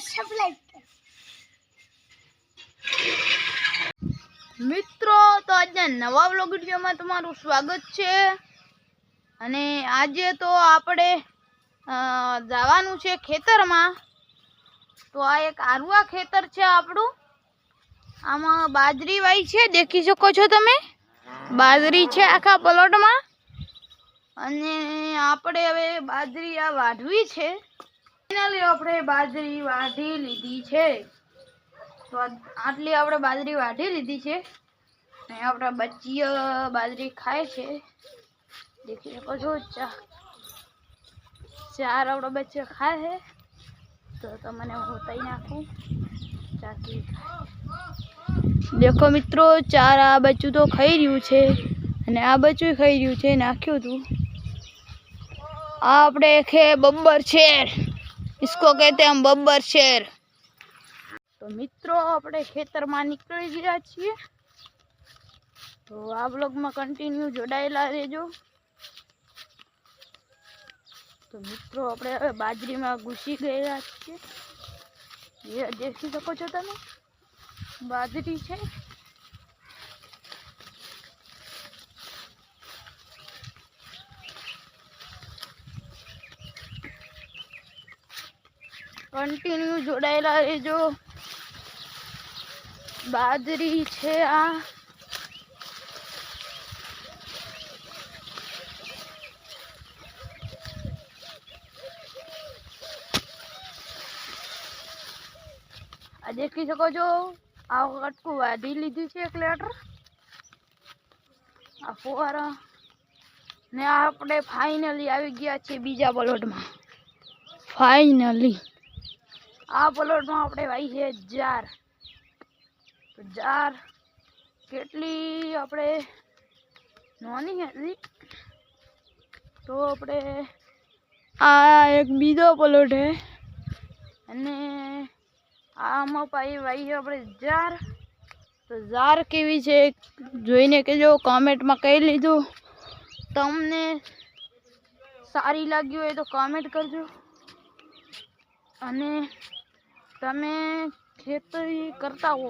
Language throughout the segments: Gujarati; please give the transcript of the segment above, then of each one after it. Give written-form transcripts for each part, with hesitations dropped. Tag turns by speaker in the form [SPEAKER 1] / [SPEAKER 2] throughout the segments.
[SPEAKER 1] સબસ્ક્રાઇબ કરો મિત્રો। તો આજના નવા વ્લોગ વિડીયોમાં તમારું સ્વાગત છે અને આજે તો આપણે જવાનું છે ખેતરમાં। તો આ એક આરુઆ ખેતર છે આપણું। આમાં બાજરી વાઈ છે, દેખી શકો છો તમે, બાજરી છે આખા પ્લોટમાં। અને આપણે હવે બાજરી આ વાઢવી છે। ફાઇનલી આપણે બાજરી વાઢી લીધી છે। તો આટલી આપણે બાજરી વાઢી લીધી છે અને આપણા બચ્ચીઓ બાજરી ખાય છે, દેખી શકો છો। ચાર આપણા બચ્ચે ખાય છે। તો તમને હું બતાવી નાખું ચાકી દેખો મિત્રો, ચાર આ બચ્ચું તો ખાઈ રહ્યું છે અને આ બચ્ચું ખાઈ રહ્યું છે, નાખ્યું હતું। આ આપણે છે બબ્બર શેર, इसको कहते हैं हम बब्बर शेर। तो मित्रों આપણે ખેતરમાં નીકળી ગયા છીએ। તો આ બ્લોગમાં કન્ટિન્યુ જોડાયેલા રહેજો। તો મિત્રો આપણે હવે બાજરીમાં ઘૂસી ગયા છીએ। એ દેખી શકો છો તમે, બાજરી છે। કન્ટિન્યુ જોડાયેલા રહેજો। બાજરી છે આ। આ દેખી શકો છો, આ કટકું વાઢી લીધું છે 1 લીટર। આ ફુવારા ને આપણે ફાઇનલી આવી ગયા છે બીજા પ્લોટમાં। ફાઇનલી આ પ્લોટમાં આપણે વાઈ છે જાર। તો જાર કેટલી આપણે નાની હતી। તો આપણે આ એક બીજો પ્લોટ છે અને આમાં પાઈ વાઈ આપણે જાર। તો જાર કેવી છે જોઈને કહેજો, કોમેન્ટમાં કહી લીધું। તમને સારી લાગી હોય તો કોમેન્ટ કરજો અને તમે ખેતી કરતા હો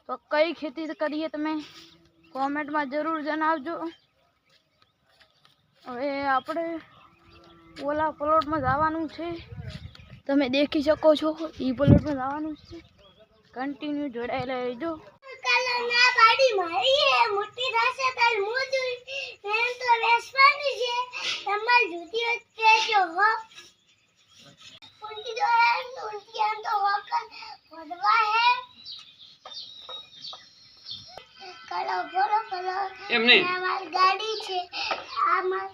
[SPEAKER 1] તો કઈ ખેતી કરીએ તમે કોમેન્ટમાં જરૂર જણાવજો। હવે આપણે ઓલા પ્લોટમાં જવાનું છે, તમે દેખી શકો છો, એ પ્લોટમાં જવાનું છે। કન્ટિન્યુ જોડાયેલા રહેજો। કલરના બાડી મારી હે મોટી રાસે તાર મોજું એમ તો વેસવાની છે, તમાર જુદી હોતે જો હો ઉનકી જો હે ઉનકી એમ તો હોકર વધવા હે કલો ફોરો કલો એમ નહીં, અમાર ગાડી છે, આમાં